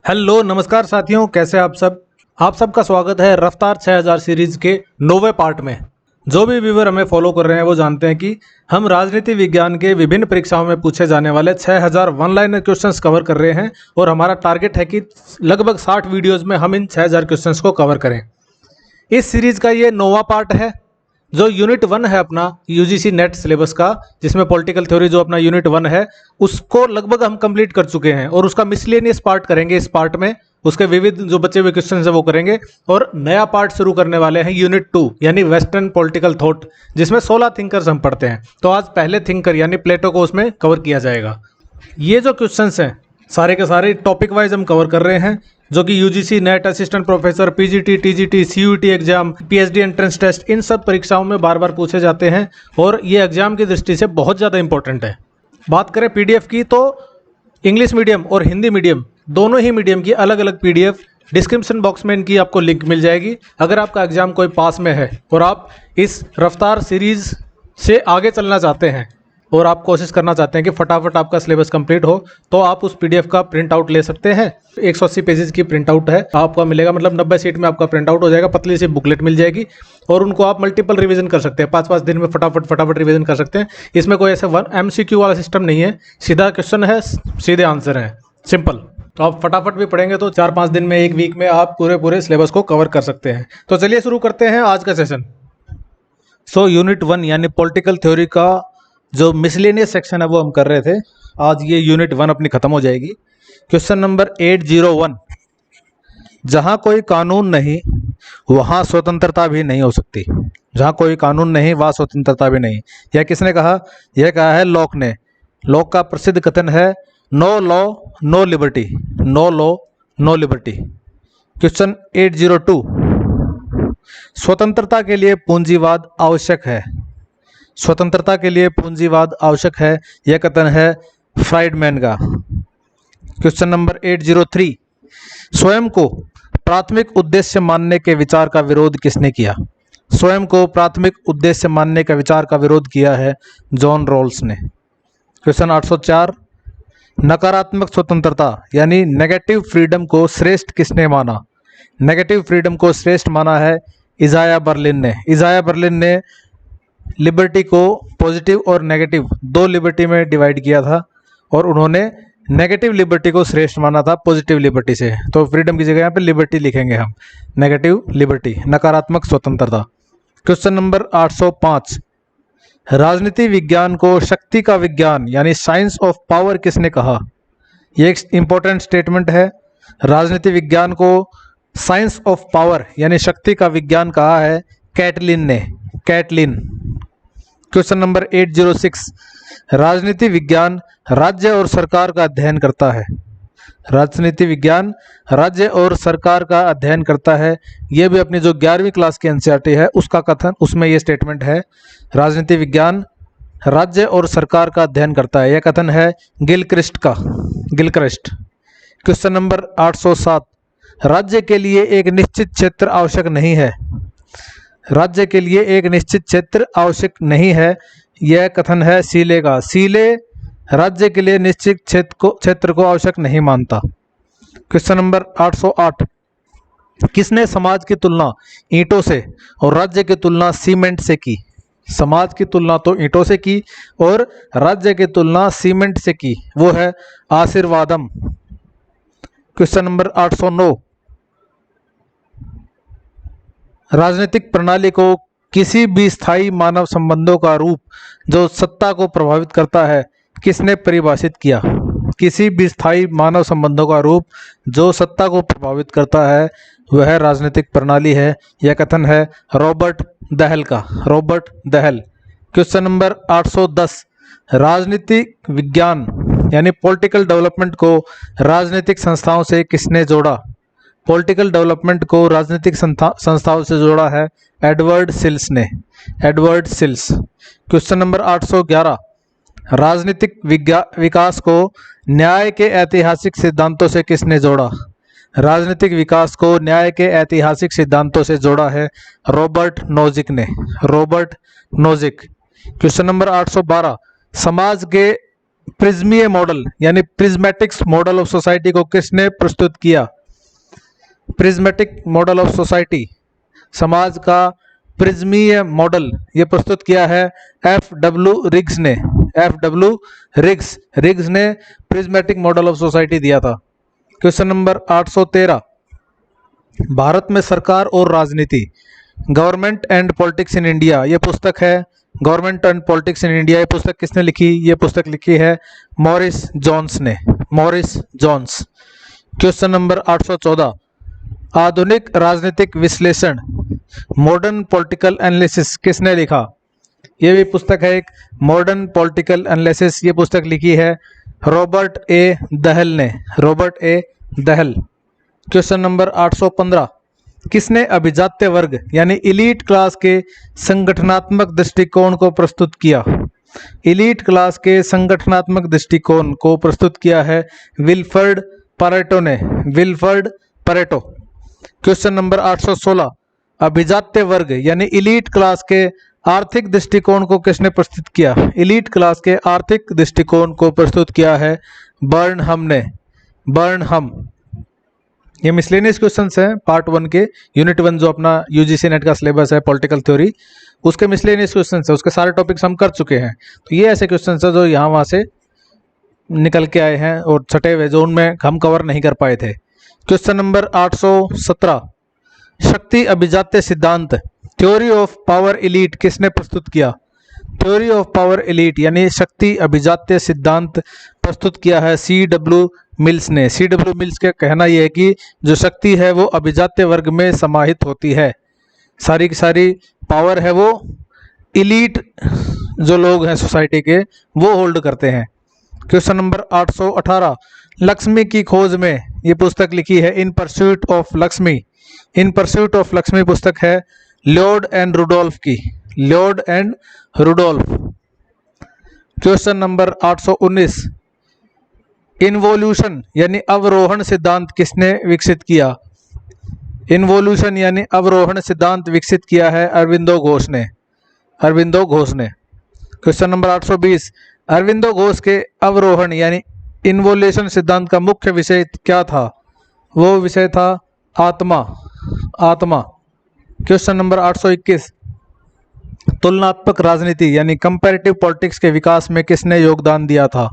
Hello नमस्कार साथियों, कैसे आप सब। आप सबका स्वागत है रफ्तार 6000 सीरीज के 9वें पार्ट में। जो भी व्यूवर हमें फॉलो कर रहे हैं वो जानते हैं कि हम राजनीति विज्ञान के विभिन्न परीक्षाओं में पूछे जाने वाले 6000 वन लाइनर क्वेश्चंस कवर कर रहे हैं और हमारा टारगेट है कि लगभग 60 वीडियोज़ में हम इन 6000 क्वेश्चंस को कवर करें। इस सीरीज़ का ये 9वां पार्ट है जो यूनिट 1 है अपना यूजीसी नेट सिलेबस का, जिसमें पॉलिटिकल थ्योरी जो अपना यूनिट 1 है उसको लगभग हम कंप्लीट कर चुके हैं और उसका मिसलेनियस पार्ट करेंगे इस पार्ट में। उसके विविध जो बचे हुए क्वेश्चन है वो करेंगे और नया पार्ट शुरू करने वाले हैं यूनिट 2 यानी वेस्टर्न पॉलिटिकल थॉट, जिसमें 16 थिंकर्स हम पढ़ते हैं। तो आज पहले थिंकर यानी प्लेटो को उसमें कवर किया जाएगा। ये जो क्वेश्चन हैं सारे के सारे टॉपिक वाइज हम कवर कर रहे हैं, जो कि UGC NET, assistant professor, PGT, TGT, CUET exam, PhD entrance test, इन सब परीक्षाओं में बार बार पूछे जाते हैं और ये एग्जाम की दृष्टि से बहुत ज़्यादा इंपॉर्टेंट है। बात करें पीडीएफ की तो इंग्लिश मीडियम और हिंदी मीडियम दोनों ही मीडियम की अलग अलग पीडीएफ डिस्क्रिप्शन बॉक्स में इनकी आपको लिंक मिल जाएगी। अगर आपका एग्जाम कोई पास में है और आप इस रफ्तार सीरीज़ से आगे चलना चाहते हैं और आप कोशिश करना चाहते हैं कि फटाफट आपका सिलेबस कंप्लीट हो, तो आप उस पीडीएफ का प्रिंट आउट ले सकते हैं। 180 पेजेस की प्रिंट आउट है आपका मिलेगा, मतलब 90 सीट में आपका प्रिंट आउट हो जाएगा। पतली सी बुकलेट मिल जाएगी और उनको आप मल्टीपल रिवीजन कर सकते हैं। 5-5 दिन में फटाफट रिवीजन कर सकते हैं। इसमें कोई ऐसा एमसीक्यू वाला सिस्टम नहीं है, सीधा क्वेश्चन है, सीधे आंसर है, सिंपल। तो आप फटाफट भी पढ़ेंगे तो 4-5 दिन में, एक वीक में आप पूरे सिलेबस को कवर कर सकते हैं। तो चलिए शुरू करते हैं आज का सेशन। यूनिट 1 यानी पॉलिटिकल थ्योरी का जो मिसलेनियस सेक्शन है वो हम कर रहे थे। आज ये यूनिट 1 अपनी खत्म हो जाएगी। क्वेश्चन नंबर 801, जहां कोई कानून नहीं वहां स्वतंत्रता भी नहीं हो सकती। जहां कोई कानून नहीं वहां स्वतंत्रता भी नहीं। यह किसने कहा? यह कहा है लॉक ने। लॉक का प्रसिद्ध कथन है no law no liberty, no law no liberty. Question 802, स्वतंत्रता के लिए पूंजीवाद आवश्यक है। स्वतंत्रता के लिए पूंजीवाद आवश्यक है, यह कथन है फ्राइडमैन का। क्वेश्चन नंबर 803, स्वयं को प्राथमिक उद्देश्य मानने के विचार का विरोध किसने किया? स्वयं को प्राथमिक उद्देश्य मानने का विचार का विरोध किया है जॉन रॉल्स ने। क्वेश्चन 804, नकारात्मक स्वतंत्रता यानी नेगेटिव फ्रीडम को श्रेष्ठ किसने माना? नेगेटिव फ्रीडम को श्रेष्ठ माना है इजाया बर्लिन ने। इजाया बर्लिन ने लिबर्टी को पॉजिटिव और नेगेटिव दो लिबर्टी में डिवाइड किया था और उन्होंने नेगेटिव लिबर्टी को श्रेष्ठ माना था पॉजिटिव लिबर्टी से। तो फ्रीडम की जगह यहाँ पे लिबर्टी लिखेंगे हम, नेगेटिव लिबर्टी, नकारात्मक स्वतंत्रता। क्वेश्चन नंबर 805, राजनीति विज्ञान को शक्ति का विज्ञान यानी साइंस ऑफ पावर किसने कहा? ये एक इंपॉर्टेंट स्टेटमेंट है। राजनीति विज्ञान को साइंस ऑफ पावर यानी शक्ति का विज्ञान कहा है कैटलिन ने, कैटलिन। क्वेश्चन नंबर 806, राजनीति विज्ञान राज्य और सरकार का अध्ययन करता है। राजनीति विज्ञान राज्य और सरकार का अध्ययन करता है। यह भी अपनी जो 11वीं क्लास की एनसीईआरटी है उसका कथन, उसमें यह स्टेटमेंट है राजनीति विज्ञान राज्य और सरकार का अध्ययन करता है। यह कथन है गिलक्रिस्ट का, गिलक्रिस्ट। क्वेश्चन नंबर 807, राज्य के लिए एक निश्चित क्षेत्र आवश्यक नहीं है। राज्य के लिए एक निश्चित क्षेत्र आवश्यक नहीं है, यह कथन है सीले का। सीले राज्य के लिए निश्चित क्षेत्र को आवश्यक नहीं मानता। क्वेश्चन नंबर 808, किसने समाज की तुलना ईंटों से और राज्य की तुलना सीमेंट से की? समाज की तुलना तो ईंटों से की और राज्य की तुलना सीमेंट से की, वो है आशीर्वादम। क्वेश्चन नंबर 809, राजनीतिक प्रणाली को किसी भी स्थायी मानव संबंधों का रूप जो सत्ता को प्रभावित करता है किसने परिभाषित किया? किसी भी स्थायी मानव संबंधों का रूप जो सत्ता को प्रभावित करता है वह राजनीतिक प्रणाली है, यह कथन है रॉबर्ट दहल का, रॉबर्ट दहल। क्वेश्चन नंबर 810, राजनीतिक विज्ञान यानी पॉलिटिकल डेवलपमेंट को राजनीतिक संस्थाओं से किसने जोड़ा? पॉलिटिकल डेवलपमेंट को राजनीतिक संस्थाओं से जोड़ा है एडवर्ड सिल्स ने, एडवर्ड सिल्स। क्वेश्चन नंबर 811, राजनीतिक विकास को न्याय के ऐतिहासिक सिद्धांतों से किसने जोड़ा? राजनीतिक विकास को न्याय के ऐतिहासिक सिद्धांतों से जोड़ा है रॉबर्ट नोजिक ने, रॉबर्ट नोजिक। क्वेश्चन नंबर 812, समाज के प्रिज्मीय मॉडल यानी प्रिज्मेटिक्स मॉडल ऑफ सोसाइटी को किसने प्रस्तुत किया? प्रिज्मेटिक मॉडल ऑफ सोसाइटी, समाज का प्रिज्मीय मॉडल, ये प्रस्तुत किया है F.W. रिग्स ने। F.W. रिग्स ने प्रिज्मेटिक मॉडल ऑफ सोसाइटी दिया था। क्वेश्चन नंबर 813, भारत में सरकार और राजनीति, government and politics in India, ये पुस्तक है government and politics in India. ये पुस्तक किसने लिखी? ये पुस्तक लिखी है मॉरिस जोन्स ने, मॉरिस जोन्स। क्वेश्चन नंबर 814, आधुनिक राजनीतिक विश्लेषण, मॉडर्न पॉलिटिकल एनालिसिस, किसने लिखा? ये भी पुस्तक है एक मॉडर्न पॉलिटिकल एनालिसिस। ये पुस्तक लिखी है रॉबर्ट ए दहल ने, रॉबर्ट ए दहल। क्वेश्चन नंबर 815, किसने अभिजात्य वर्ग यानी इलीट क्लास के संगठनात्मक दृष्टिकोण को प्रस्तुत किया? इलीट क्लास के संगठनात्मक दृष्टिकोण को प्रस्तुत किया है विल्फ्रेड परेटो ने, विल्फ्रेड परेटो। क्वेश्चन नंबर 816, अभिजात्य वर्ग यानी इलीट क्लास के आर्थिक दृष्टिकोण को किसने प्रस्तुत किया? इलीट क्लास के आर्थिक दृष्टिकोण को प्रस्तुत किया है बर्नहम ने, बर्नहम। ये मिसलेनियस क्वेश्चंस हैं पार्ट 1 के, यूनिट 1 जो अपना यूजीसी नेट का सिलेबस है पॉलिटिकल थ्योरी, उसके मिसलेनियस क्वेश्चंस है, उसके सारे टॉपिक्स हम कर चुके हैं। तो ये ऐसे क्वेश्चंस है जो यहाँ वहाँ से निकल के आए हैं और छटे हुए जो उनमें हम कवर नहीं कर पाए थे। क्वेश्चन नंबर 817, शक्ति अभिजात्य सिद्धांत, थ्योरी ऑफ पावर एलीट, किसने प्रस्तुत किया? थ्योरी ऑफ पावर एलीट यानी शक्ति अभिजात्य सिद्धांत प्रस्तुत किया है C.W. मिल्स ने। C.W. मिल्स का कहना यह है कि जो शक्ति है वो अभिजात्य वर्ग में समाहित होती है, सारी की सारी पावर है वो इलीट जो लोग हैं सोसाइटी के वो होल्ड करते हैं। क्वेश्चन नंबर 818, लक्ष्मी की खोज में, ये पुस्तक लिखी है in pursuit of Lakshmi, in pursuit of Lakshmi पुस्तक है लॉर्ड एंड रुडोल्फ की, Lloyd and Rudolph. Question number 819, involution यानी अवरोहण सिद्धांत किसने विकसित किया? इन्वोल्यूशन यानी अवरोहण सिद्धांत विकसित किया है अरविंदो घोष ने, अरविंदो घोष ने। क्वेश्चन नंबर 820, अरविंदो घोष के अवरोहण यानी इन्वोल्यूशन सिद्धांत का मुख्य विषय क्या था? वो विषय था आत्मा, आत्मा। क्वेश्चन नंबर 821, तुलनात्मक राजनीति यानी कंपैरेटिव पॉलिटिक्स के विकास में किसने योगदान दिया था?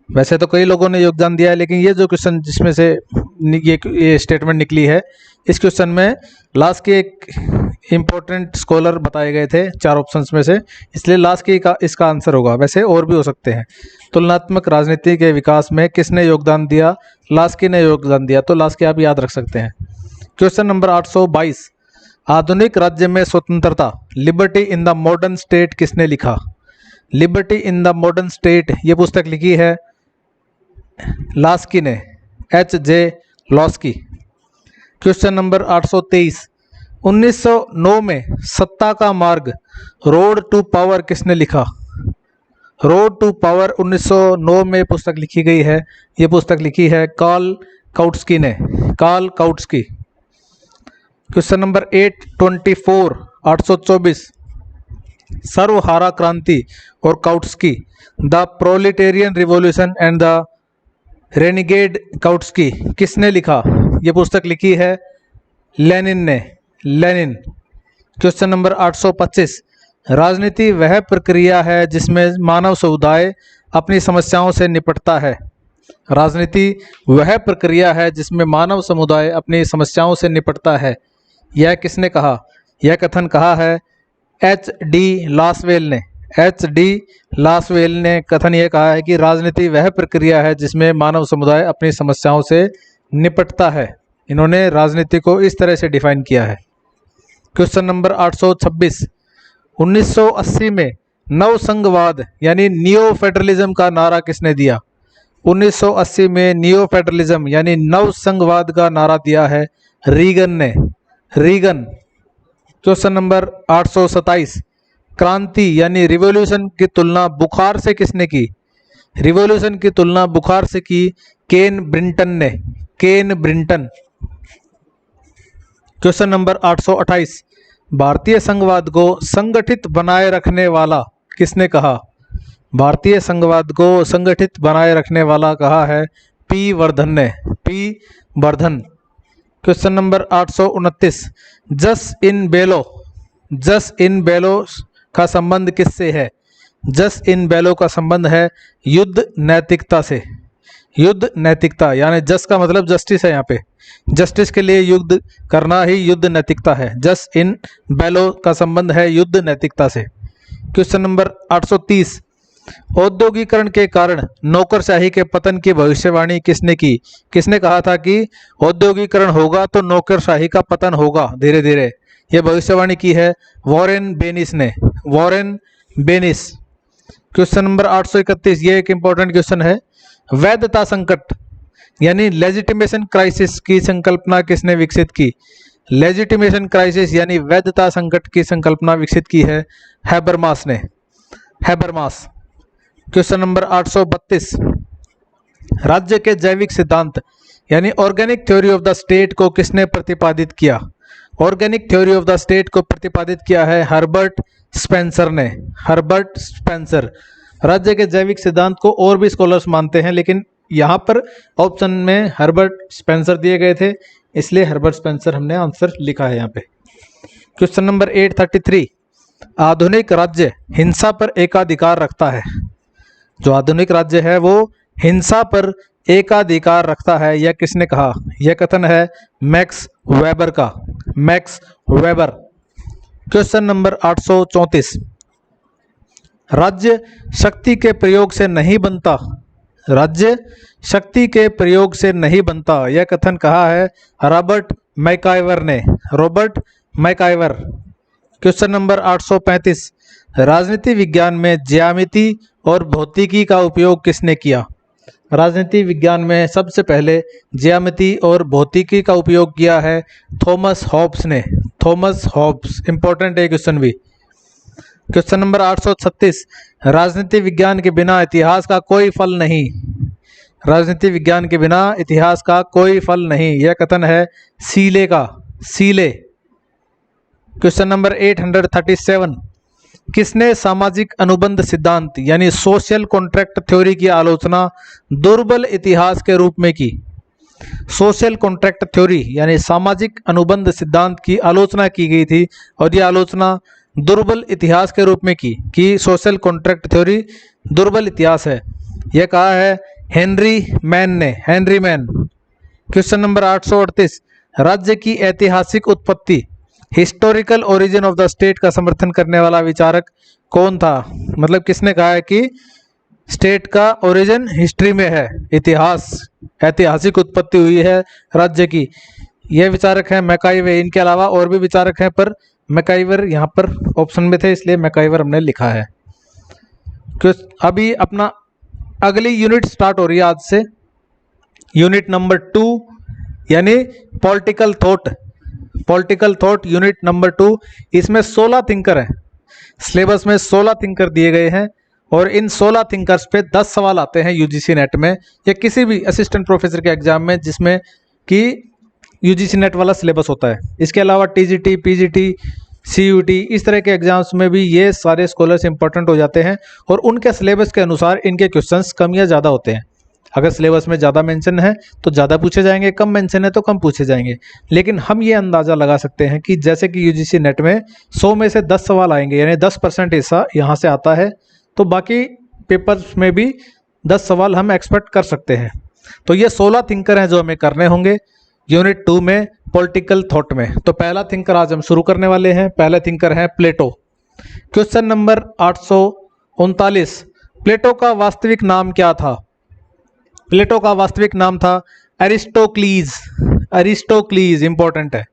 वैसे तो कई लोगों ने योगदान दिया है, लेकिन ये जो क्वेश्चन जिसमें से ये स्टेटमेंट निकली है, इस क्वेश्चन में लास्ट के एक इम्पोर्टेंट स्कॉलर बताए गए थे 4 ऑप्शंस में से, इसलिए लास्ट के इसका आंसर होगा। वैसे और भी हो सकते हैं। तुलनात्मक राजनीति के विकास में किसने योगदान दिया? लास्की ने योगदान दिया, तो लास्की आप याद रख सकते हैं। क्वेश्चन नंबर 822, आधुनिक राज्य में स्वतंत्रता, liberty in the modern state, किसने लिखा? Liberty in the modern state, ये पुस्तक लिखी है लास्की ने, H.J. लॉस्की। क्वेश्चन नंबर 823, 1909 में सत्ता का मार्ग, रोड टू पावर, किसने लिखा? रोड टू पावर 1909 में पुस्तक लिखी गई है, ये पुस्तक लिखी है कार्ल काउट्स्की ने, कार्ल काउट्स्की। क्वेश्चन नंबर 824, 824, सर्वहारा क्रांति और Kautsky, the proletarian revolution and the renegade Kautsky, किसने लिखा? ये पुस्तक लिखी है लेनिन ने, लेनिन। क्वेश्चन नंबर 825, राजनीति वह प्रक्रिया है जिसमें मानव समुदाय अपनी समस्याओं से निपटता है। राजनीति वह प्रक्रिया है जिसमें मानव समुदाय अपनी समस्याओं से निपटता है, यह किसने कहा? यह कथन कहा है H.D. लासवेल ने, H.D. लासवेल ने कथन यह कहा है कि राजनीति वह प्रक्रिया है जिसमें मानव समुदाय अपनी समस्याओं से निपटता है। इन्होंने राजनीति को इस तरह से डिफाइन किया है। क्वेश्चन नंबर 826, 1980 में नवसंघवाद यानी नियो फेडरलिज्म का नारा किसने दिया? 1980 में नियो फेडरलिज्म यानी नवसंघवाद का नारा दिया है रीगन ने, रीगन। क्वेश्चन नंबर 827, क्रांति यानी रिवॉल्यूशन की तुलना बुखार से किसने की? रिवॉल्यूशन की तुलना बुखार से की केन ब्रिंटन ने, केन ब्रिंटन। क्वेश्चन नंबर 828, भारतीय संघवाद को संगठित बनाए रखने वाला किसने कहा? भारतीय संघवाद को संगठित बनाए रखने वाला कहा है पी वर्धन ने, पी वर्धन। क्वेश्चन नंबर 829, जस इन बेलो का संबंध किससे है? जस इन बेलो का संबंध है युद्ध नैतिकता से। युद्ध नैतिकता यानी जस का मतलब जस्टिस है, यहाँ पे जस्टिस के लिए युद्ध करना ही युद्ध नैतिकता है। जस इन बेलो का संबंध है युद्ध नैतिकता से। क्वेश्चन नंबर 830, औद्योगिकरण के कारण नौकरशाही के पतन की भविष्यवाणी किसने की? किसने कहा था कि औद्योगिकरण होगा तो नौकरशाही का पतन होगा धीरे धीरे? यह भविष्यवाणी की है वॉरेन बेनिस ने, वॉरेन बेनिस। क्वेश्चन नंबर 831, ये एक इंपॉर्टेंट क्वेश्चन है। वैधता संकट यानी लेजिटिमेशन क्राइसिस की संकल्पना किसने विकसित की? लेजिटिमेशन क्राइसिस यानी वैधता संकट की संकल्पना विकसित की है हैबरमास ने, हैबरमास। क्वेश्चन नंबर 832, राज्य के जैविक सिद्धांत यानी organic theory of the state को किसने प्रतिपादित किया? Organic theory of the state को प्रतिपादित किया है हर्बर्ट स्पेंसर ने, हर्बर्ट स्पेंसर। राज्य के जैविक सिद्धांत को और भी स्कॉलर्स मानते हैं, लेकिन यहाँ पर ऑप्शन में हर्बर्ट स्पेंसर दिए गए थे, इसलिए हर्बर्ट स्पेंसर हमने आंसर लिखा है यहाँ पे। क्वेश्चन नंबर 833, आधुनिक राज्य हिंसा पर एकाधिकार रखता है। जो आधुनिक राज्य है वो हिंसा पर एकाधिकार रखता है, यह किसने कहा? यह कथन है मैक्स वेबर का, मैक्स वेबर। क्वेश्चन नंबर 834, राज्य शक्ति के प्रयोग से नहीं बनता, राज्य शक्ति के प्रयोग से नहीं बनता, यह कथन कहा है रॉबर्ट मैकाइवर ने, रॉबर्ट मैकाइवर। क्वेश्चन नंबर 835, राजनीति विज्ञान में ज्यामिति और भौतिकी का उपयोग किसने किया? राजनीति विज्ञान में सबसे पहले ज्यामिति और भौतिकी का उपयोग किया है थॉमस हॉब्स ने, थॉमस हॉब्स। इंपॉर्टेंट है क्वेश्चन भी। क्वेश्चन नंबर 836, राजनीति विज्ञान के बिना इतिहास का कोई फल नहीं, राजनीति विज्ञान के बिना इतिहास का कोई फल नहीं, यह कथन है सीले का, सीले। क्वेश्चन नंबर 837, किसने सामाजिक अनुबंध सिद्धांत यानी सोशल कॉन्ट्रैक्ट थ्योरी की आलोचना दुर्बल इतिहास के रूप में की? सोशल कॉन्ट्रैक्ट थ्योरी यानी सामाजिक अनुबंध सिद्धांत की आलोचना की गई थी, और यह आलोचना दुर्बल इतिहास के रूप में की कि सोशल कॉन्ट्रैक्ट थ्योरी दुर्बल इतिहास है, यह कहा है हेनरी मैन ने, हेनरी मैन। क्वेश्चन नंबर 838, राज्य की ऐतिहासिक उत्पत्ति historical origin of the state का समर्थन करने वाला विचारक कौन था? मतलब किसने कहा है कि स्टेट का ओरिजिन हिस्ट्री में है, इतिहास, ऐतिहासिक उत्पत्ति हुई है राज्य की, यह विचारक है मैकाइवे। इनके अलावा और भी विचारक हैं, पर मैकाइवर यहाँ पर ऑप्शन में थे, इसलिए मैकाइवर हमने लिखा है। अभी अपना अगली यूनिट स्टार्ट हो रही है आज से, यूनिट नंबर 2 यानी political thought, political thought unit number 2। इसमें 16 थिंकर हैं, सिलेबस में 16 थिंकर दिए गए हैं, और इन 16 थिंकर्स पे 10 सवाल आते हैं यूजीसी नेट में या किसी भी असिस्टेंट प्रोफेसर के एग्जाम में जिसमें कि यूजीसी नेट वाला सिलेबस होता है। इसके अलावा टीजीटी, पीजीटी, सीयूटी, इस तरह के एग्जाम्स में भी ये सारे स्कॉलर्स इंपॉर्टेंट हो जाते हैं, और उनके सिलेबस के अनुसार इनके क्वेश्चंस कम या ज़्यादा होते हैं। अगर सिलेबस में ज़्यादा मेंशन है तो ज़्यादा पूछे जाएंगे, कम मेंशन है तो कम पूछे जाएंगे। लेकिन हम ये अंदाज़ा लगा सकते हैं कि जैसे कि यूजीसी नेट में 100 में से 10 सवाल आएंगे, यानी 10% हिस्सा यहाँ से आता है, तो बाकी पेपर्स में भी 10 सवाल हम एक्सपेक्ट कर सकते हैं। तो ये 16 थिंकर हैं जो हमें करने होंगे यूनिट 2 में पॉलिटिकल थॉट में। तो पहला थिंकर आज हम शुरू करने वाले हैं। पहला थिंकर है प्लेटो। क्वेश्चन नंबर 839, प्लेटो का वास्तविक नाम क्या था? प्लेटो का वास्तविक नाम था एरिस्टोक्लीज, एरिस्टोक्लीज इंपॉर्टेंट है।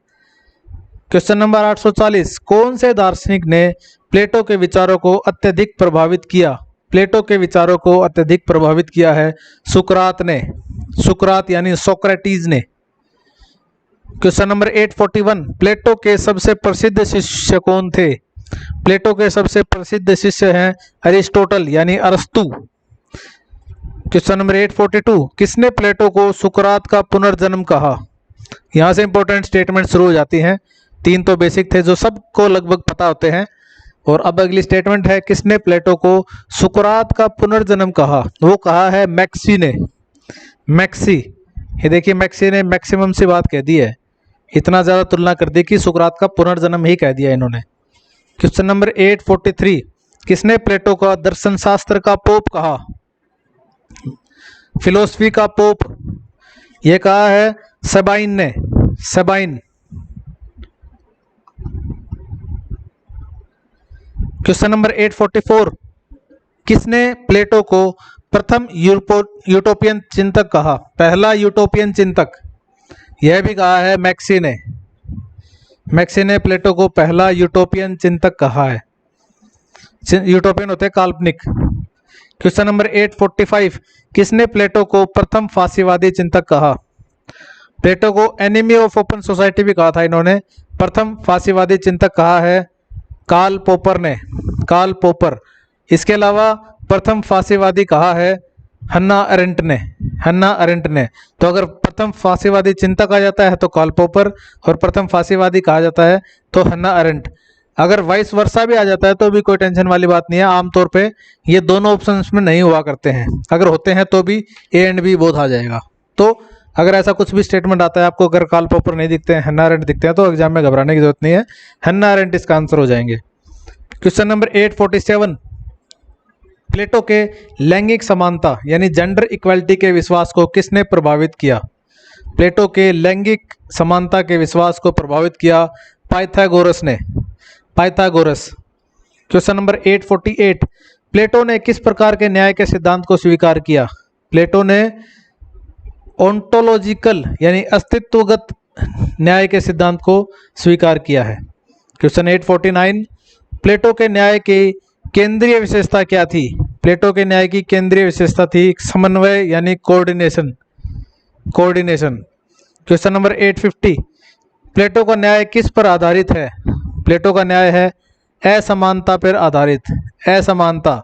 क्वेश्चन नंबर 840, कौन से दार्शनिक ने प्लेटो के विचारों को अत्यधिक प्रभावित किया? प्लेटो के विचारों को अत्यधिक प्रभावित किया है सुकरात ने, सुकरात यानी सोक्रेटिस ने। क्वेश्चन नंबर 841, प्लेटो के सबसे प्रसिद्ध शिष्य कौन थे? प्लेटो के सबसे प्रसिद्ध शिष्य हैं अरिस्टोटल यानी अरस्तु। क्वेश्चन नंबर 842, किसने प्लेटो को सुकरात का पुनर्जन्म कहा? यहाँ से इंपॉर्टेंट स्टेटमेंट शुरू हो जाती हैं। 3 तो बेसिक थे जो सबको लगभग पता होते हैं, और अब अगली स्टेटमेंट है, किसने प्लेटो को सुकरात का पुनर्जन्म कहा? वो कहा है मैक्सी ने। मैक्सी, ये देखिए मैक्सी ने मैक्सिमम सी बात कह दी है, इतना ज़्यादा तुलना कर दी कि सुकरात का पुनर्जन्म ही कह दिया इन्होंने। क्वेश्चन नंबर 843, किसने प्लेटो का दर्शन शास्त्र का पोप कहा? फिलोसफी का पोप, ये कहा है सेबाइन ने। सेबाइन। क्वेश्चन नंबर 844, किसने प्लेटो को प्रथम यूटोपियन चिंतक कहा? पहला यूटोपियन चिंतक, यह भी कहा है मैक्सी ने। मैक्सी ने प्लेटो को पहला यूटोपियन चिंतक कहा है। यूटोपियन होते हैं काल्पनिक। क्वेश्चन नंबर 845, किसने प्लेटो को प्रथम फांसीवादी चिंतक कहा? प्लेटो को एनिमी ऑफ ओपन सोसाइटी भी कहा था इन्होंने, प्रथम फांसीवादी चिंतक कहा है कार्ल पोपर ने। कार्ल पोपर। इसके अलावा प्रथम फांसीवादी कहा है हन्ना अरेंट ने। हन्ना अरेंट ने। तो अगर प्रथम फांसीवादी चिंतक आ जाता है तो कार्ल पोपर, और प्रथम फांसीवादी कहा जाता है तो हन्ना अरेंट। अगर वाइस वर्सा भी आ जाता है तो भी कोई टेंशन वाली बात नहीं है। आमतौर पे ये दोनों ऑप्शंस में नहीं हुआ करते हैं, अगर होते हैं तो भी ए एंड बी बोथ आ जाएगा। तो अगर ऐसा कुछ भी स्टेटमेंट आता है आपको, अगर कार्ल पोपर नहीं दिखते हैं, हन्ना अरेंट दिखते हैं, तो एग्जाम में घबराने की जरूरत नहीं है, हन्ना अरेंट इसका आंसर हो जाएंगे। क्वेश्चन नंबर 847, प्लेटो के लैंगिक समानता यानी जेंडर इक्वालिटी के विश्वास को किसने प्रभावित किया? प्लेटो के लैंगिक समानता के विश्वास को प्रभावित किया पाइथागोरस ने। पाइथागोरस। क्वेश्चन नंबर 848, प्लेटो ने किस प्रकार के न्याय के सिद्धांत को स्वीकार किया? प्लेटो ने ओंटोलॉजिकल यानी अस्तित्वगत न्याय के सिद्धांत को स्वीकार किया है। क्वेश्चन 849, प्लेटो के न्याय की केंद्रीय विशेषता क्या थी? प्लेटो के न्याय की केंद्रीय विशेषता थी समन्वय यानी कोऑर्डिनेशन। कोऑर्डिनेशन। क्वेश्चन नंबर 850, प्लेटो का न्याय किस पर आधारित है? प्लेटो का न्याय है असमानता पर आधारित। असमानता।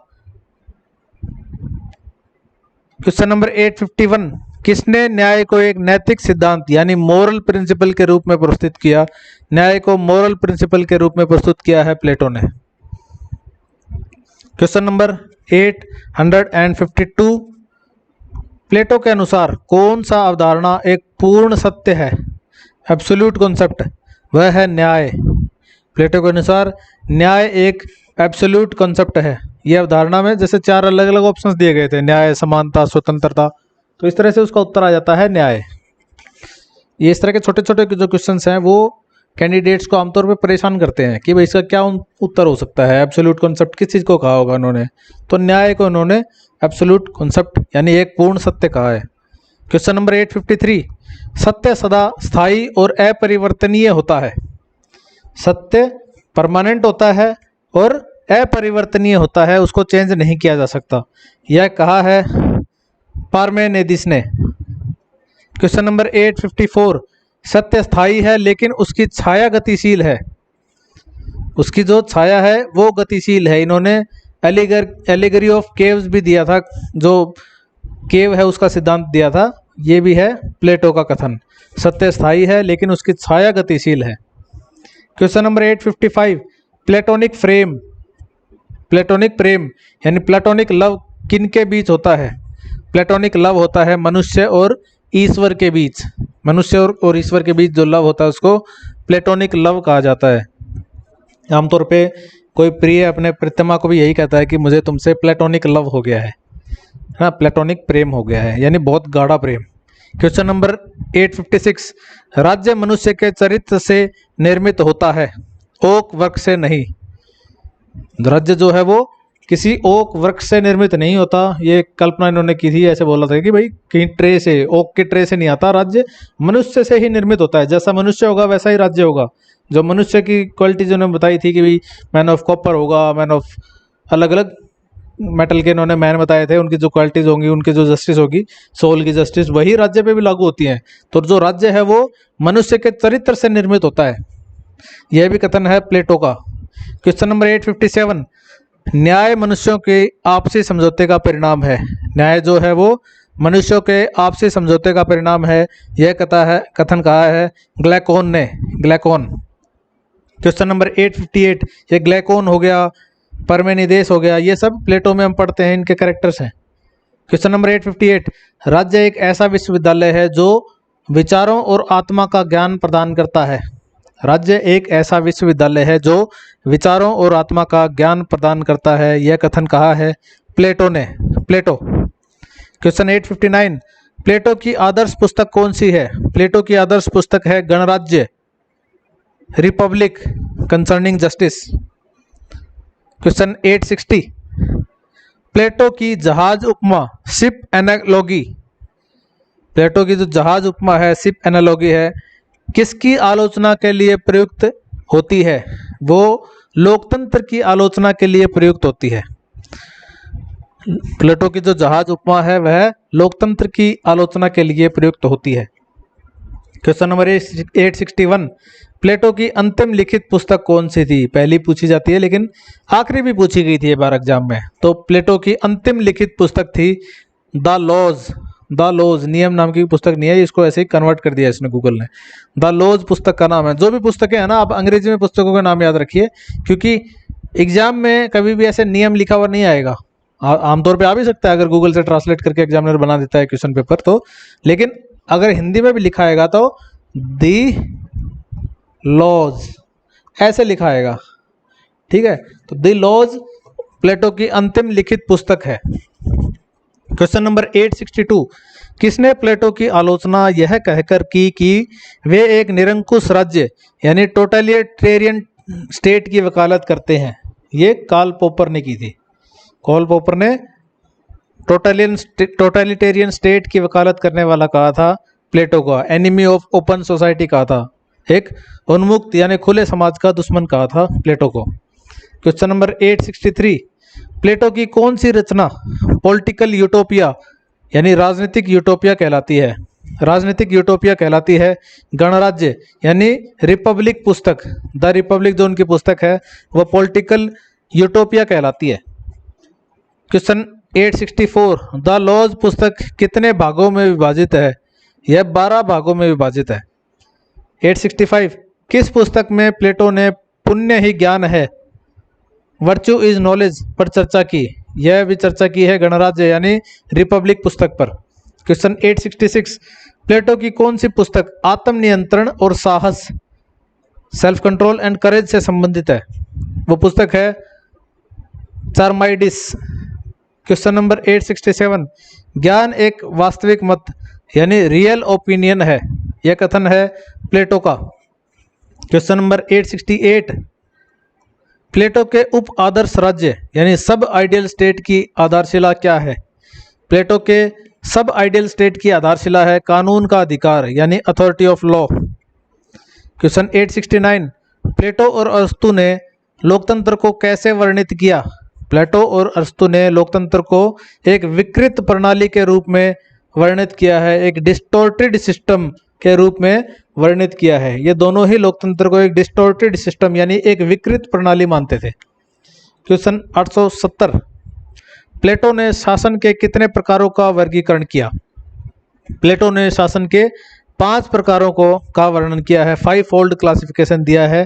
क्वेश्चन नंबर 851, किसने न्याय को एक नैतिक सिद्धांत यानी मोरल प्रिंसिपल के रूप में प्रस्तुत किया? न्याय को मोरल प्रिंसिपल के रूप में प्रस्तुत किया है प्लेटो ने। क्वेश्चन नंबर 852, प्लेटो के अनुसार कौन सा अवधारणा एक पूर्ण सत्य है? एब्सोल्यूट कॉन्सेप्ट, वह है न्याय। प्लेटो के अनुसार न्याय एक एब्सोल्यूट कॉन्सेप्ट है। यह अवधारणा में जैसे 4 अलग अलग ऑप्शंस दिए गए थे, न्याय, समानता, स्वतंत्रता, तो इस तरह से उसका उत्तर आ जाता है न्याय। ये इस तरह के छोटे छोटे जो क्वेश्चंस हैं वो कैंडिडेट्स को आमतौर पे परेशान करते हैं कि भाई इसका क्या उत्तर हो सकता है। एब्सोल्यूट कॉन्सेप्ट किस चीज़ को कहा होगा उन्होंने? तो न्याय को उन्होंने एब्सोल्यूट कॉन्सेप्ट यानी एक पूर्ण सत्य कहा है। क्वेश्चन नंबर 853, सत्य सदा स्थायी और अपरिवर्तनीय होता है। सत्य परमानेंट होता है और अपरिवर्तनीय होता है, उसको चेंज नहीं किया जा सकता। यह कहा है पार्मेनेदिस ने। क्वेश्चन नंबर 854, सत्य स्थायी है लेकिन उसकी छाया गतिशील है। उसकी जो छाया है वो गतिशील है। इन्होंने एलिगरी ऑफ केव्स भी दिया था, जो केव है उसका सिद्धांत दिया था। ये भी है प्लेटो का कथन, सत्य स्थायी है लेकिन उसकी छाया गतिशील है। क्वेश्चन नंबर 855, प्लेटोनिक फ्रेम। प्लेटोनिक प्रेम यानी प्लेटोनिक लव किन के बीच होता है? प्लेटोनिक लव होता है मनुष्य और ईश्वर के बीच। मनुष्य और ईश्वर के बीच जो लव होता है उसको प्लेटोनिक लव कहा जाता है। आमतौर पे कोई प्रिय अपने प्रीतमा को भी यही कहता है कि मुझे तुमसे प्लेटोनिक लव हो गया है ना, प्लेटोनिक प्रेम हो गया है, यानी बहुत गाढ़ा प्रेम। क्वेश्चन नंबर 856, राज्य मनुष्य के चरित्र से निर्मित होता है, ओक वृक्ष से नहीं। राज्य जो है वो किसी ओक वृक्ष से निर्मित नहीं होता। ये कल्पना इन्होंने की थी, ऐसे बोला था कि भाई कहीं ट्रे से, ओक के ट्रे से नहीं आता। राज्य मनुष्य से ही निर्मित होता है, जैसा मनुष्य होगा वैसा ही राज्य होगा। जो मनुष्य की क्वालिटी जो उन्होंने बताई थी कि भाई मैन ऑफ कॉपर होगा, मैन ऑफ अलग अलग मेटल के इन्होंने मैन बताए थे, उनकी जो क्वालिटीज होंगी, उनकी जो जस्टिस होगी, सोल की जस्टिस, वही राज्य पे भी लागू होती हैं। तो जो राज्य है वो मनुष्य के चरित्र से निर्मित होता है, यह भी कथन है प्लेटो का। क्वेश्चन नंबर 857, न्याय मनुष्यों के आपसी समझौते का परिणाम है। न्याय जो है वो मनुष्यों के आपसी समझौते का परिणाम है, यह कथन कहा है ग्लैकोन ने। ग्लैकोन। क्वेश्चन नंबर 858, ये ग्लाइकोन हो गया, परमेनिदेस हो गया, ये सब प्लेटो में हम पढ़ते हैं, इनके कैरेक्टर्स हैं। क्वेश्चन नंबर 858, राज्य एक ऐसा विश्वविद्यालय है जो विचारों और आत्मा का ज्ञान प्रदान करता है। राज्य एक ऐसा विश्वविद्यालय है जो विचारों और आत्मा का ज्ञान प्रदान करता है, यह कथन कहा है प्लेटो ने। प्लेटो। क्वेश्चन 859, प्लेटो की आदर्श पुस्तक कौन सी है? प्लेटो की आदर्श पुस्तक है गणराज्य, रिपब्लिक कंसर्निंग जस्टिस। क्वेश्चन 860, प्लेटो की जहाज उपमा, शिप एनालॉगी, प्लेटो की जो जहाज उपमा है, शिप एनालॉगी है, किसकी आलोचना के लिए प्रयुक्त होती है? वो लोकतंत्र की आलोचना के लिए प्रयुक्त होती है। प्लेटो की जो जहाज उपमा है वह लोकतंत्र की आलोचना के लिए प्रयुक्त होती है। क्वेश्चन नंबर 861, प्लेटो की अंतिम लिखित पुस्तक कौन सी थी? पहली पूछी जाती है लेकिन आखिरी भी पूछी गई थी बार एग्जाम में। तो प्लेटो की अंतिम लिखित पुस्तक थी द लॉज। द लॉज, नियम नाम की पुस्तक नहीं है, इसको ऐसे ही कन्वर्ट कर दिया इसने गूगल ने। द लॉज पुस्तक का नाम है। जो भी पुस्तकें हैं ना, आप अंग्रेजी में पुस्तकों का नाम याद रखिए, क्योंकि एग्जाम में कभी भी ऐसे नियम लिखा हुआ नहीं आएगा। आमतौर पे आ भी सकता है अगर गूगल से ट्रांसलेट करके एग्जामिनर बना देता है क्वेश्चन पेपर तो, लेकिन अगर हिंदी में भी लिखा आएगा तो दी लॉज ऐसे लिखा आएगा, ठीक है। तो दी लॉज प्लेटो की अंतिम लिखित पुस्तक है। क्वेश्चन नंबर 862, किसने प्लेटो की आलोचना यह कहकर की कि वे एक निरंकुश राज्य यानी टोटलिटेरियन स्टेट की वकालत करते हैं? ये कार्ल पॉपर ने की थी। कार्ल पॉपर ने टोटलिटेरियन स्टेट की वकालत करने वाला कहा था प्लेटो का, एनिमी ऑफ ओपन सोसाइटी कहा था, एक उन्मुक्त यानी खुले समाज का दुश्मन कहा था प्लेटो को। क्वेश्चन नंबर 863, प्लेटो की कौन सी रचना पॉलिटिकल यूटोपिया यानी राजनीतिक यूटोपिया कहलाती है? राजनीतिक यूटोपिया कहलाती है गणराज्य यानी रिपब्लिक पुस्तक। द रिपब्लिक जो उनकी पुस्तक है वह पॉलिटिकल यूटोपिया कहलाती है। क्वेश्चन 864, द लॉज पुस्तक कितने भागों में विभाजित है? यह 12 भागों में विभाजित है। 865, किस पुस्तक में प्लेटो ने पुण्य ही ज्ञान है, वर्च्यू इज नॉलेज पर चर्चा की? यह भी चर्चा की है गणराज्य यानी रिपब्लिक पुस्तक पर। क्वेश्चन 866, प्लेटो की कौन सी पुस्तक आत्मनियंत्रण और साहस, सेल्फ कंट्रोल एंड करेज से संबंधित है? वो पुस्तक है चार्माइडिस। क्वेश्चन नंबर 867, ज्ञान एक वास्तविक मत यानी रियल ओपिनियन है, यह कथन है प्लेटो का। क्वेश्चन नंबर 868, प्लेटो के उप आदर्श राज्य यानी सब आइडियल स्टेट की आधारशिला क्या है? प्लेटो के सब आइडियल स्टेट की आधारशिला है कानून का अधिकार यानी अथॉरिटी ऑफ लॉ। क्वेश्चन 869, प्लेटो और अरस्तु ने लोकतंत्र को कैसे वर्णित किया? प्लेटो और अरस्तु ने लोकतंत्र को एक विकृत प्रणाली के रूप में वर्णित किया है, एक डिस्टोर्टेड सिस्टम के रूप में वर्णित किया है। ये दोनों ही लोकतंत्र को एक डिस्टोर्टेड सिस्टम यानी एक विकृत प्रणाली मानते थे। क्वेश्चन 870, प्लेटो ने शासन के कितने प्रकारों का वर्गीकरण किया? प्लेटो ने शासन के 5 प्रकारों का वर्णन किया है, 5 फोल्ड क्लासिफिकेशन दिया है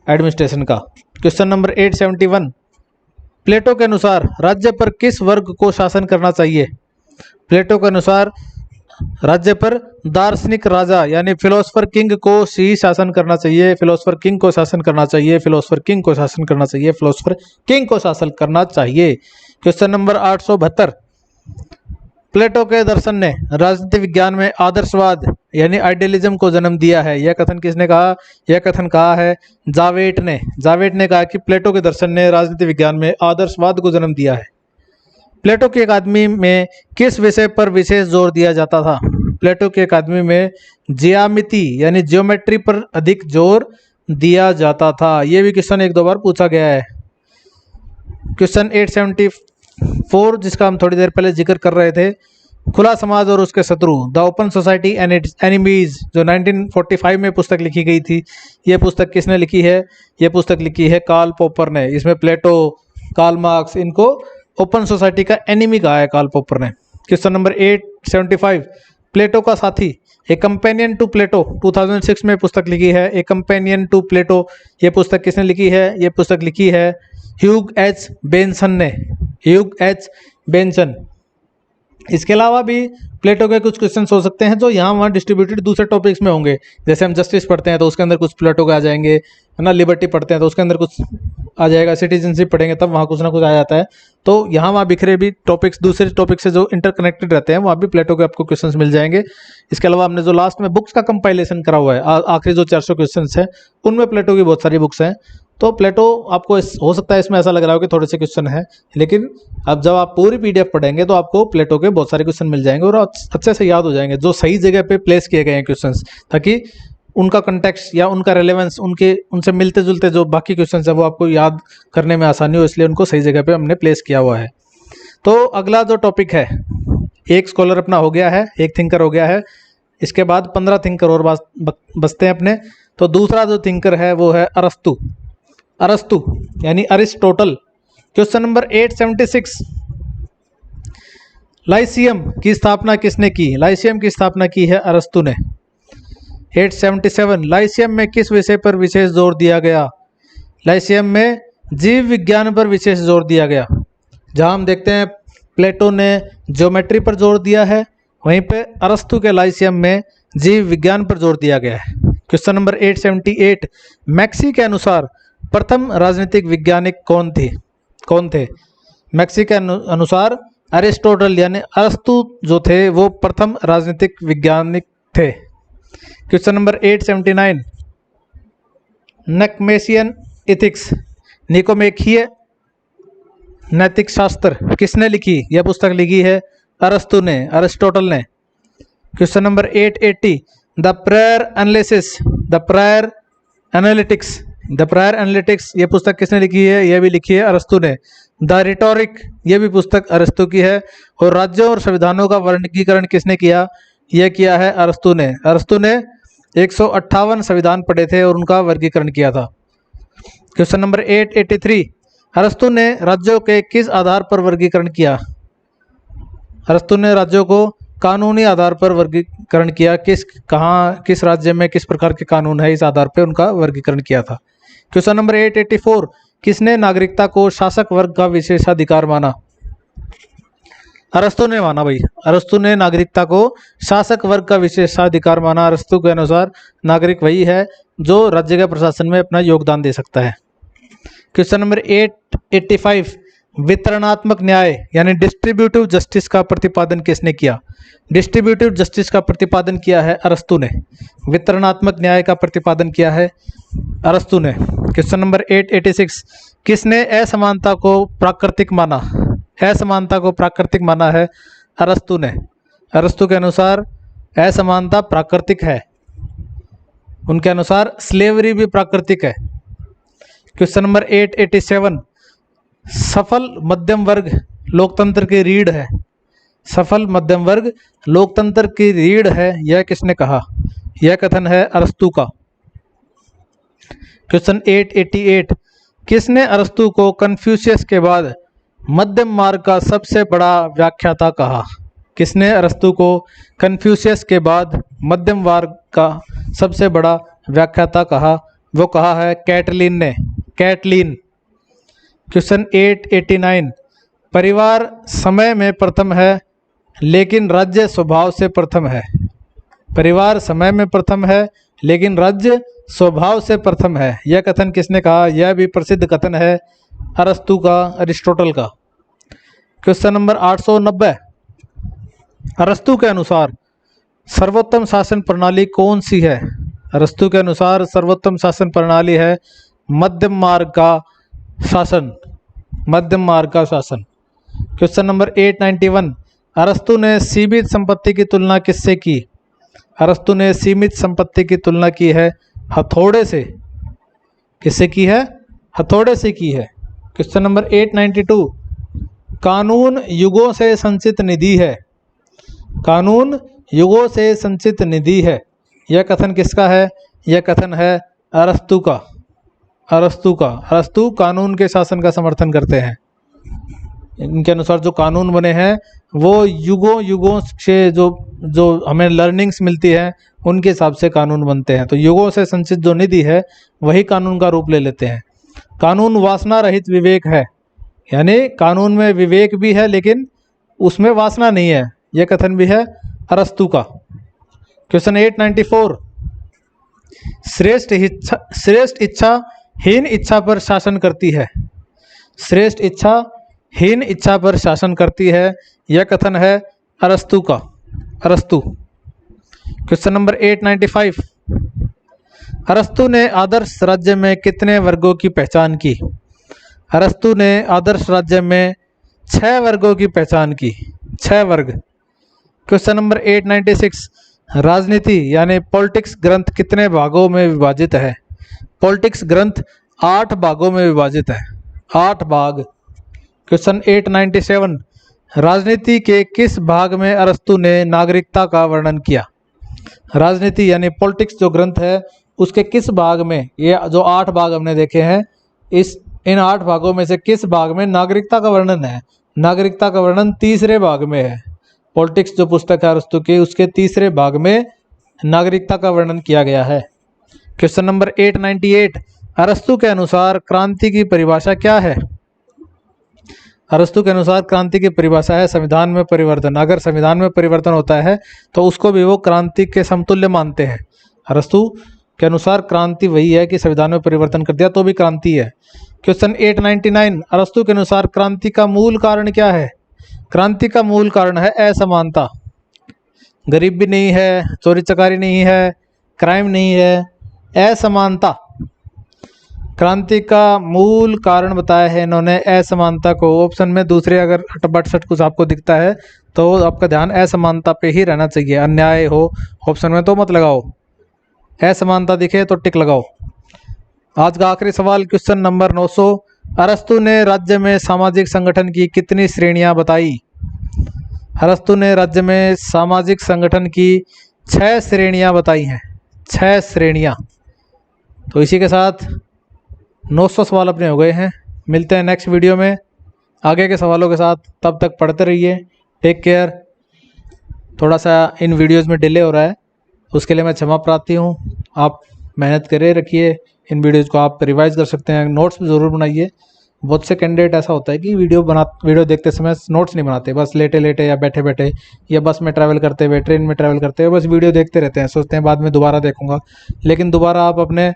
एडमिनिस्ट्रेशन का। क्वेश्चन नंबर 871, प्लेटो के अनुसार राज्य पर किस वर्ग को शासन करना चाहिए? प्लेटो के अनुसार राज्य पर दार्शनिक राजा यानी फिलोसफर किंग को ही शासन करना चाहिए, फिलोसफर किंग को शासन करना चाहिए, फिलोसफर किंग को शासन करना चाहिए, फिलोसफर किंग को शासन करना चाहिए। क्वेश्चन नंबर 872, प्लेटो के दर्शन ने राजनीति विज्ञान में आदर्शवाद यानी आइडियलिज्म को जन्म दिया है, यह कथन किसने कहा? यह कथन कहा है जावेट ने। जावेट ने कहा कि प्लेटो के दर्शन ने राजनीति विज्ञान में आदर्शवाद को जन्म दिया है। प्लेटो की अकादमी में किस विषय पर विशेष जोर दिया जाता था? प्लेटो की अकादमी में ज्यामिति यानी ज्योमेट्री पर अधिक जोर दिया जाता था। यह भी क्वेश्चन 1-2 बार पूछा गया है। क्वेश्चन 874 जिसका हम थोड़ी देर पहले जिक्र कर रहे थे, खुला समाज और उसके शत्रु, the open society and it's enemies, जो 1945 में पुस्तक लिखी गई थी। यह पुस्तक किसने लिखी है? यह पुस्तक लिखी है कार्ल पॉपर ने। इसमें प्लेटो, कार्ल मार्क्स, इनको ओपन सोसाइटी का एनिमी कहा है कार्ल पॉपर ने। क्वेश्चन नंबर 875, प्लेटो का साथी ए कंपेनियन टू प्लेटो 2006 में पुस्तक लिखी है। ए कंपेनियन टू प्लेटो, ये पुस्तक किसने लिखी है? ये पुस्तक लिखी है ह्यूग एच बेंसन ने, ह्यूग एच बेंसन। इसके अलावा भी प्लेटो के कुछ क्वेश्चन हो सकते हैं जो यहाँ वहाँ डिस्ट्रीब्यूटेड दूसरे टॉपिक्स में होंगे। जैसे हम जस्टिस पढ़ते हैं तो उसके अंदर कुछ प्लेटो के आ जाएंगे, है ना। लिबर्टी पढ़ते हैं तो उसके अंदर कुछ आ जाएगा। सिटीजनशिप पढ़ेंगे तब वहाँ कुछ ना कुछ आ जाता है। तो यहाँ वहाँ बिखरे भी टॉपिक्स दूसरे टॉपिक से जो इंटरकनेक्टेड रहते हैं वहाँ भी प्लेटो के आपको क्वेश्चंस मिल जाएंगे। इसके अलावा हमने जो लास्ट में बुक्स का कंपाइलेशन करा हुआ है, आखिरी जो 400 क्वेश्चंस हैं उनमें प्लेटो की बहुत सारी बुक्स हैं। तो प्लेटो आपको हो सकता है इसमें ऐसा लग रहा हो कि थोड़े से क्वेश्चन है, लेकिन अब जब आप पूरी पीडीएफ पढ़ेंगे तो आपको प्लेटो के बहुत सारे क्वेश्चन मिल जाएंगे और अच्छे से याद हो जाएंगे, जो सही जगह पे प्लेस किए गए हैं क्वेश्चंस, ताकि उनका कंटेक्स्ट या उनका रेलेवेंस उनसे मिलते जुलते जो बाकी क्वेश्चंस है वो आपको याद करने में आसानी हो, इसलिए उनको सही जगह पे हमने प्लेस किया हुआ है। तो अगला जो टॉपिक है, एक स्कॉलर अपना हो गया है, एक थिंकर हो गया है। इसके बाद 15 थिंकर और बचते हैं अपने। तो दूसरा जो थिंकर है वो है अरस्तु, अरस्तु यानी अरिस्टोटल। क्वेश्चन नंबर 876, लाइसियम की स्थापना किसने की? लाइसियम की स्थापना की है अरस्तु ने। 877, लाइसियम में किस विषय पर विशेष जोर दिया गया? लाइसियम में जीव विज्ञान पर विशेष जोर दिया गया। जहां हम देखते हैं प्लेटो ने ज्योमेट्री पर जोर दिया है, वहीं पे अरस्तु के लाइसियम में जीव विज्ञान पर जोर दिया गया है। क्वेश्चन नंबर 878, मैक्सी के अनुसार प्रथम राजनीतिक वैज्ञानिक कौन थे? मैक्सी के अनुसार अरिस्टोटल यानी अरस्तु जो थे वो प्रथम राजनीतिक वैज्ञानिक थे। क्वेश्चन नंबर 879, निकोमेशियन इथिक्स, निकोमेखीय नैतिक शास्त्र किसने लिखी? यह पुस्तक लिखी है अरस्तु ने, अरिस्टोटल ने। Question number 880, the prior analysis, the prior analytics, the prior analytics ये पुस्तक किसने लिखी है? यह भी लिखी है अरस्तु ने। द रिटोरिक ये भी पुस्तक अरस्तु की है। और राज्यों और संविधानों का वर्गीकरण किसने किया? यह किया है अरस्तु ने। अरस्तु ने 158 संविधान पढ़े थे और उनका वर्गीकरण किया था। क्वेश्चन नंबर 883, अरस्तु ने राज्यों के किस आधार पर वर्गीकरण किया? अरस्तु ने राज्यों को कानूनी आधार पर वर्गीकरण किया। किस राज्य में किस प्रकार के कानून है, इस आधार पर उनका वर्गीकरण किया था। क्वेश्चन नंबर 884, किसने नागरिकता को शासक वर्ग का विशेषाधिकार माना? अरस्तु ने माना भाई, अरस्तु ने नागरिकता को शासक वर्ग का विशेषाधिकार माना। अरस्तु के अनुसार नागरिक वही है जो राज्य के प्रशासन में अपना योगदान दे सकता है। क्वेश्चन नंबर 885, वितरणात्मक न्याय यानी डिस्ट्रीब्यूटिव जस्टिस का प्रतिपादन किसने किया? डिस्ट्रीब्यूटिव जस्टिस का प्रतिपादन किया है अरस्तु ने। वितरणात्मक न्याय का प्रतिपादन किया है अरस्तु ने। क्वेश्चन नंबर 886, किसने असमानता को प्राकृतिक माना? असमानता को प्राकृतिक माना है अरस्तु ने। अरस्तु के अनुसार असमानता प्राकृतिक है। उनके अनुसार स्लेवरी भी प्राकृतिक है। क्वेश्चन नंबर 887, सफल मध्यम वर्ग लोकतंत्र की रीढ़ है। सफल मध्यम वर्ग लोकतंत्र की रीढ़ है, यह किसने कहा? यह कथन है अरस्तु का। क्वेश्चन 888, किसने अरस्तु को कन्फ्यूशियस के बाद मध्यम मार्ग का सबसे बड़ा व्याख्याता कहा? किसने अरस्तु को कन्फ्यूशियस के बाद मध्यम मार्ग का सबसे बड़ा व्याख्याता कहा? वो कहा है कैटलीन ने, कैटलीन। क्वेश्चन 889, परिवार समय में प्रथम है लेकिन राज्य स्वभाव से प्रथम है। परिवार समय में प्रथम है लेकिन राज्य स्वभाव से प्रथम है, यह कथन किसने कहा? यह भी प्रसिद्ध कथन है अरस्तु का, अरिस्टोटल का। क्वेश्चन नंबर 890, अरस्तु के अनुसार सर्वोत्तम शासन प्रणाली कौन सी है? अरस्तु के अनुसार सर्वोत्तम शासन प्रणाली है मध्यम मार्ग का शासन, मध्यम मार्ग का शासन। क्वेश्चन नंबर 891, अरस्तु ने सीमित संपत्ति की तुलना किससे की? अरस्तु ने सीमित संपत्ति की तुलना की है हथौड़े से। किससे की है? हथौड़े से की है। क्वेश्चन नंबर 892, कानून युगों से संचित निधि है। कानून युगों से संचित निधि है, यह कथन किसका है? यह कथन है अरस्तु का, अरस्तु का। अरस्तु कानून के शासन का समर्थन करते हैं। इनके अनुसार जो कानून बने हैं वो युगों युगों से जो जो हमें लर्निंग्स मिलती है उनके हिसाब से कानून बनते हैं। तो युगों से संचित जो निधि है वही कानून का रूप ले लेते हैं। कानून वासना रहित विवेक है, यानी कानून में विवेक भी है लेकिन उसमें वासना नहीं है, यह कथन भी है अरस्तु का। क्वेश्चन 894, श्रेष्ठ इच्छा हीन इच्छा पर शासन करती है। श्रेष्ठ इच्छा हीन इच्छा पर शासन करती है, यह कथन है अरस्तु का, अरस्तु। क्वेश्चन नंबर 895, अरस्तु ने आदर्श राज्य में कितने वर्गों की पहचान की। अरस्तु ने आदर्श राज्य में 6 वर्गों की पहचान की, 6 वर्ग। क्वेश्चन नंबर 896, राजनीति यानी पॉलिटिक्स ग्रंथ कितने भागों में विभाजित है। पॉलिटिक्स ग्रंथ 8 भागों में विभाजित है, 8 भाग। क्वेश्चन 897, राजनीति के किस भाग में अरस्तु ने नागरिकता का वर्णन किया। राजनीति यानी पॉलिटिक्स जो ग्रंथ है उसके किस भाग में, ये जो 8 भाग हमने देखे हैं, इन 8 भागों में से किस भाग में नागरिकता का वर्णन है। नागरिकता का वर्णन 3रे भाग में है। पॉलिटिक्स जो पुस्तक है अरस्तु की उसके 3रे भाग में नागरिकता का वर्णन किया गया है। क्वेश्चन नंबर 898, अरस्तु के अनुसार क्रांति की परिभाषा क्या है। अरस्तु के अनुसार क्रांति की परिभाषा है संविधान में परिवर्तन। अगर संविधान में परिवर्तन होता है तो उसको भी वो क्रांति के समतुल्य मानते हैं। अरस्तु के अनुसार क्रांति वही है कि संविधान में परिवर्तन कर दिया तो भी क्रांति है। क्वेश्चन 899, अरस्तु के अनुसार क्रांति का मूल कारण क्या है। क्रांति का मूल कारण है असमानता। गरीब भी नहीं है, चोरी चकारी नहीं है, क्राइम नहीं है, असमानता। क्रांति का मूल कारण बताया है इन्होंने असमानता को। ऑप्शन में दूसरे अगर बट कुछ आपको दिखता है तो आपका ध्यान असमानता पे ही रहना चाहिए। अन्याय हो ऑप्शन में तो मत लगाओ, असमानता दिखे तो टिक लगाओ। आज का आखिरी सवाल क्वेश्चन नंबर 900, अरस्तु ने राज्य में सामाजिक संगठन की कितनी श्रेणियां बताई। अरस्तु ने राज्य में सामाजिक संगठन की 6 श्रेणियां बताई हैं, 6 श्रेणियां। तो इसी के साथ 900 सवाल अपने हो गए हैं। मिलते हैं नेक्स्ट वीडियो में आगे के सवालों के साथ। तब तक पढ़ते रहिए, टेक केयर। थोड़ा सा इन वीडियोस में डिले हो रहा है उसके लिए मैं क्षमा प्रार्थी हूँ। आप मेहनत करे रखिए, इन वीडियोज़ को आप रिवाइज कर सकते हैं, नोट्स भी ज़रूर बनाइए। बहुत से कैंडिडेट ऐसा होता है कि वीडियो देखते समय नोट्स नहीं बनाते, बस लेटे लेटे या बैठे बैठे या बस में ट्रैवल करते हुए, ट्रेन में ट्रैवल करते हुए बस वीडियो देखते रहते हैं, सोचते हैं बाद में दोबारा देखूंगा। लेकिन दोबारा आप अपने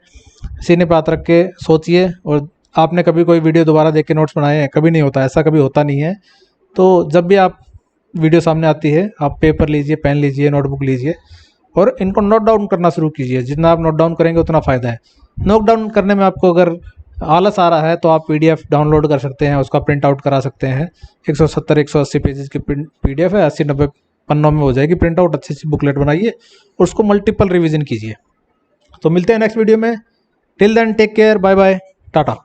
सीने पे हाथ रख के सोचिए, और आपने कभी कोई वीडियो दोबारा देख के नोट्स बनाए हैं? कभी नहीं होता, ऐसा कभी होता नहीं है। तो जब भी आप वीडियो सामने आती है आप पेपर लीजिए, पेन लीजिए, नोटबुक लीजिए और इनको नोट डाउन करना शुरू कीजिए। जितना आप नोट डाउन करेंगे उतना फ़ायदा है। नोट डाउन करने में आपको अगर आलस आ रहा है तो आप PDF डाउनलोड कर सकते हैं, उसका प्रिंट आउट करा सकते हैं। 170-180 पेजेस की PDF है, 80-90 पन्नों में हो जाएगी प्रिंट आउट। अच्छी सी बुकलेट बनाइए और उसको मल्टीपल रिवीजन कीजिए। तो मिलते हैं नेक्स्ट वीडियो में। Till then take care, bye bye, Tata.